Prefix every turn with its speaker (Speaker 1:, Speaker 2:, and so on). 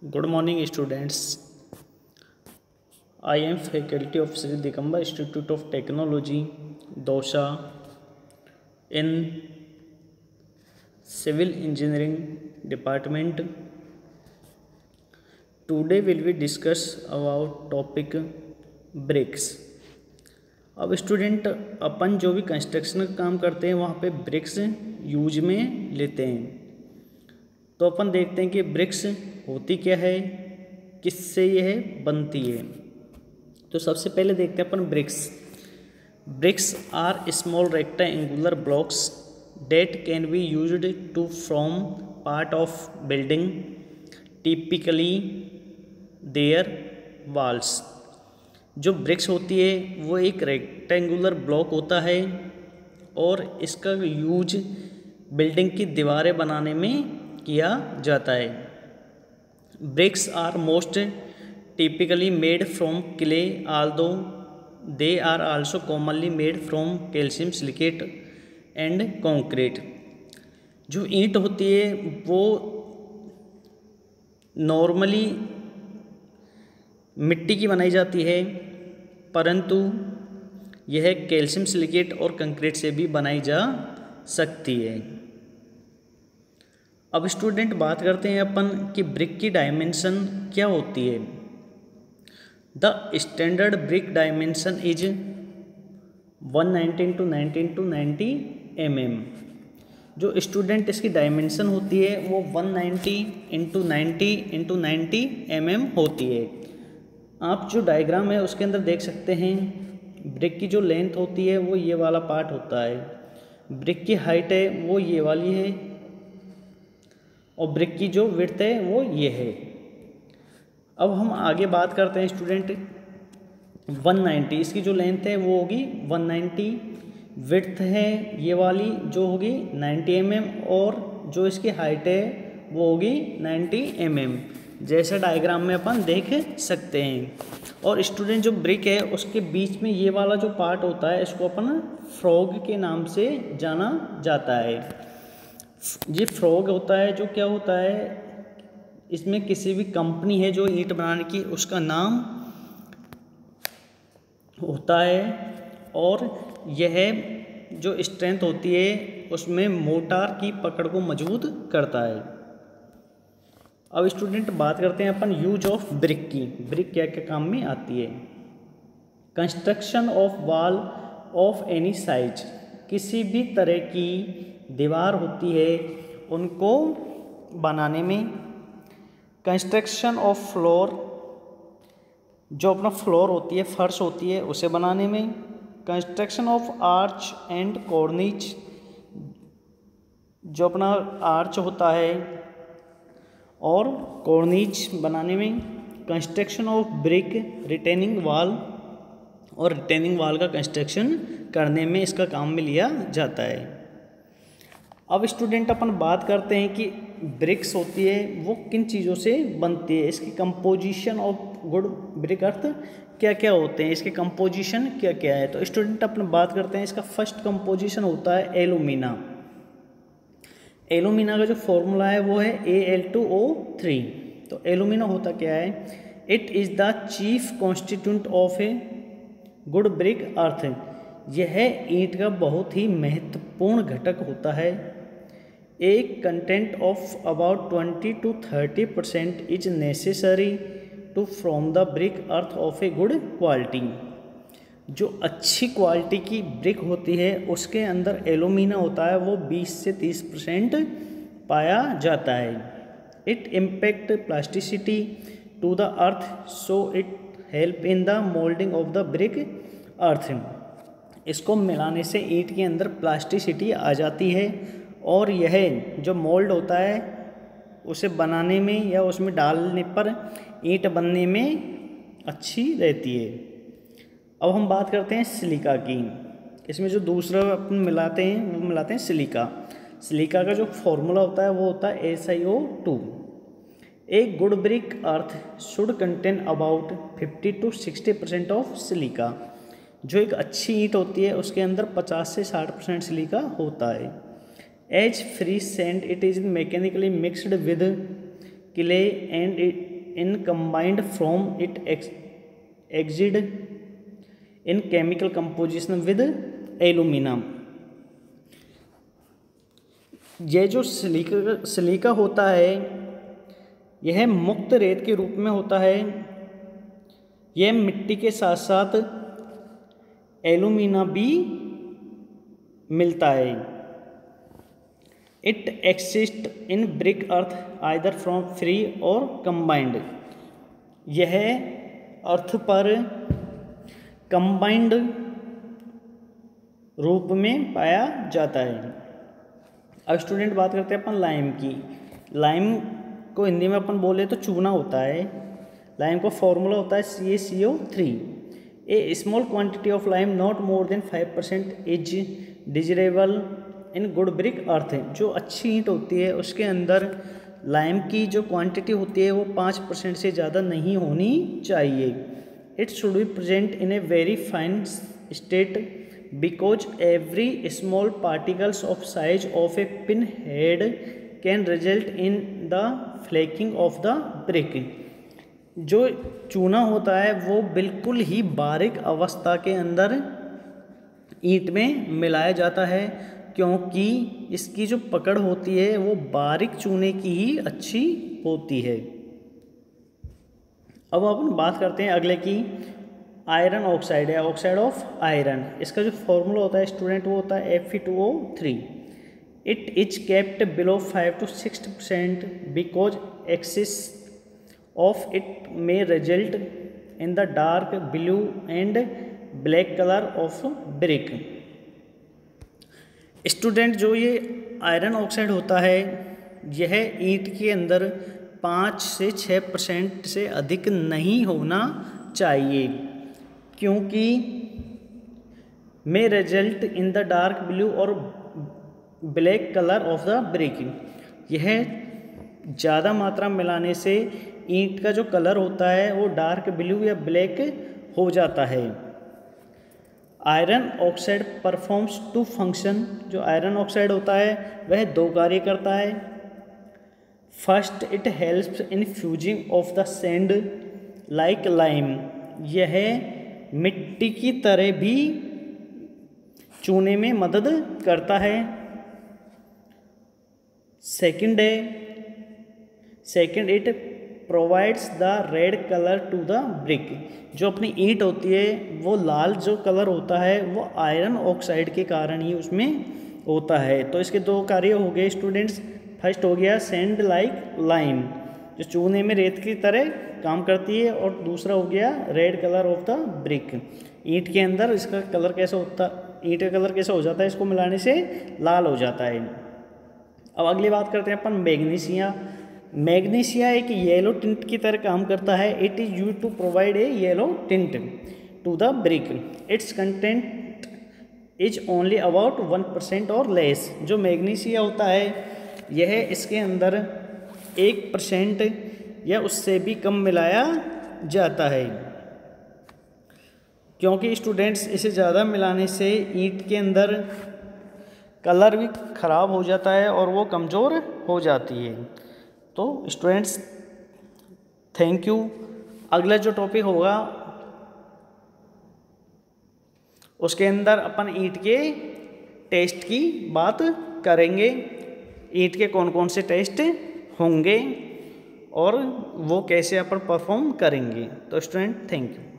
Speaker 1: Good morning, students. I am faculty of Sri Dikamba Institute of Technology, Dosa, in Civil Engineering Department. Today will we discuss about topic bricks. अब student अपन जो भी construction का काम करते हैं वहाँ पे ब्रिक्स यूज में लेते हैं। तो अपन देखते हैं कि ब्रिक्स होती क्या है, किससे यह बनती है। तो सबसे पहले देखते हैं अपन bricks are small rectangular blocks that can be used to form part of building, typically their walls. जो ब्रिक्स होती है वो एक रेक्टेंगुलर ब्लॉक होता है और इसका यूज बिल्डिंग की दीवारें बनाने में किया जाता है। Bricks are most typically made from clay, although they are also commonly made from calcium silicate and concrete. जो ईंट होती है वो नॉर्मली मिट्टी की बनाई जाती है, परंतु यह कैल्शियम सिलिकेट और कंक्रीट से भी बनाई जा सकती है। अब स्टूडेंट बात करते हैं अपन कि ब्रिक की डायमेंशन क्या होती है। The standard brick dimension is 119 to 19 to 90 mm। जो स्टूडेंट इसकी डायमेंशन होती है वो 190 into 90 into 90 mm होती है। आप जो डायग्राम है उसके अंदर देख सकते हैं, ब्रिक की जो लेंथ होती है वो ये वाला पार्ट होता है, ब्रिक की हाइट है वो ये वाली है और ब्रिक की जो विड्थ है वो ये है। अब हम आगे बात करते हैं स्टूडेंट 190, इसकी जो लेंथ है वो होगी 190, विड्थ है ये वाली जो होगी 90 mm और जो इसकी हाइट है वो होगी 90 mm, जैसा डायग्राम में अपन देख सकते हैं। और स्टूडेंट जो ब्रिक है उसके बीच में ये वाला जो पार्ट होता है इसको अपन फ्रॉग के नाम से जाना जाता है। ये फ्रॉग होता है जो क्या होता है, इसमें किसी भी कंपनी है जो ईंट बनाने की उसका नाम होता है और यह जो स्ट्रेंथ होती है उसमें मोटार की पकड़ को मजबूत करता है। अब स्टूडेंट बात करते हैं अपन यूज ऑफ ब्रिक की, ब्रिक क्या क्या काम में आती है। Construction of wall of any size, किसी भी तरह की दीवार होती है उनको बनाने में। कंस्ट्रक्शन ऑफ फ्लोर, जो अपना फ्लोर होती है फर्श होती है उसे बनाने में। कंस्ट्रक्शन ऑफ आर्च एंड कॉर्निच, जो अपना आर्च होता है और कॉर्निच बनाने में। Construction of brick retaining wall, और रिटेनिंग वॉल का कंस्ट्रक्शन करने में इसका काम में लिया जाता है। अब स्टूडेंट अपन बात करते हैं कि ब्रिक्स होती है वो किन चीज़ों से बनती है, इसकी कंपोजिशन ऑफ गुड ब्रिक अर्थ क्या क्या होते हैं, इसके कंपोजिशन क्या क्या है। तो स्टूडेंट अपन बात करते हैं इसका फर्स्ट कंपोजिशन होता है एलुमिना। एलुमिना का जो फॉर्मूला है वो है Al2O3। तो एलुमिना होता क्या है, it is the chief constituent of a good brick earth. यह ईंट का बहुत ही महत्वपूर्ण घटक होता है। एक content of about 20 to 30% is necessary to from the brick earth of a good quality. जो अच्छी क्वालिटी की ब्रिक होती है उसके अंदर एलुमिना होता है वो 20 से 30% पाया जाता है। It impact plasticity to the earth so it help in the moulding of the brick earth. इसको मिलाने से ईंट के अंदर प्लास्टिसिटी आ जाती है और यह जो मोल्ड होता है उसे बनाने में या उसमें डालने पर ईंट बनने में अच्छी रहती है। अब हम बात करते हैं सिलिका की। इसमें जो दूसरा अपन मिलाते हैं वो मिलाते हैं सिलिका। सिलिका का जो फॉर्मूला होता है वो होता है SiO2। एक good brick earth should contain about 50 to 60% of silica. जो एक अच्छी ईंट होती है उसके अंदर 50 से 60% सिलिका होता है। As free sand it is mechanically mixed with, clay and in combined from it exist in chemical composition with aluminum। यह जो सिलिका होता है यह मुक्त रेत के रूप में होता है। यह मिट्टी के साथ साथ एल्यूमिना भी मिलता है। It exist in brick earth either from free और कंबाइंड। यह अर्थ पर कंबाइंड रूप में पाया जाता है। अब स्टूडेंट बात करते हैं अपन लाइम की। लाइम को हिंदी में अपन बोले तो चूना होता है। लाइम का फॉर्मूला होता है CaCO3। A small quantity of lime not more than 5% is desirable in good brick earth. जो अच्छी ईंट होती है उसके अंदर लाइम की जो क्वांटिटी होती है वो 5% से ज़्यादा नहीं होनी चाहिए। It should be present in a very fine state because every small particles of size of a pinhead can result in the flaking of the brick। जो चूना होता है वो बिल्कुल ही बारीक अवस्था के अंदर ईंट में मिलाया जाता है, क्योंकि इसकी जो पकड़ होती है वो बारीक चूने की ही अच्छी होती है। अब अपन बात करते हैं अगले की। आयरन ऑक्साइड है, ऑक्साइड ऑफ आयरन। इसका जो फॉर्मूला होता है स्टूडेंट वो होता है Fe2O3। It is kept below 5 to 6% because excess of it may result in the dark blue and black colour of brick. Student जो ये आयरन ऑक्साइड होता है यह ईंट के अंदर 5 से 6% से अधिक नहीं होना चाहिए, क्योंकि may result in the dark blue और black colour of the brick. यह ज़्यादा मात्रा मिलाने से ईंट का जो कलर होता है वो डार्क ब्लू या ब्लैक हो जाता है। Iron oxide performs 2 function. जो आयरन ऑक्साइड होता है वह 2 कार्य करता है। First, it helps in fusing of the sand like lime. यह मिट्टी की तरह भी चूने में मदद करता है। Second, it provides the red colour to the brick. जो अपनी ईंट होती है वो लाल जो कलर होता है वो आयरन ऑक्साइड के कारण ही उसमें होता है। तो इसके 2 कार्य हो गए स्टूडेंट्स। फर्स्ट हो गया सैंड लाइक लाइम, जो चूने में रेत की तरह काम करती है, और दूसरा हो गया red colour of the brick. ईंट के अंदर इसका कलर कैसा होता, ईंट का कलर कैसा हो जाता है, इसको मिलाने से लाल हो जाता है। अब अगली बात करते हैं अपन मैग्नीशिया। मैग्नीशिया एक येलो टिंट की तरह काम करता है। It is used to provide a yellow tint to the brick. Its content is only about 1% और लेस। जो मैग्नीशिया होता है यह इसके अंदर 1% या उससे भी कम मिलाया जाता है, क्योंकि स्टूडेंट्स इसे ज़्यादा मिलाने से ईंट के अंदर कलर भी ख़राब हो जाता है और वो कमज़ोर हो जाती है। तो स्टूडेंट्स थैंक यू। अगला जो टॉपिक होगा उसके अंदर अपन ईंट के टेस्ट की बात करेंगे। ईंट के कौन कौन से टेस्ट होंगे और वो कैसे अपन परफॉर्म करेंगे। तो स्टूडेंट थैंक यू।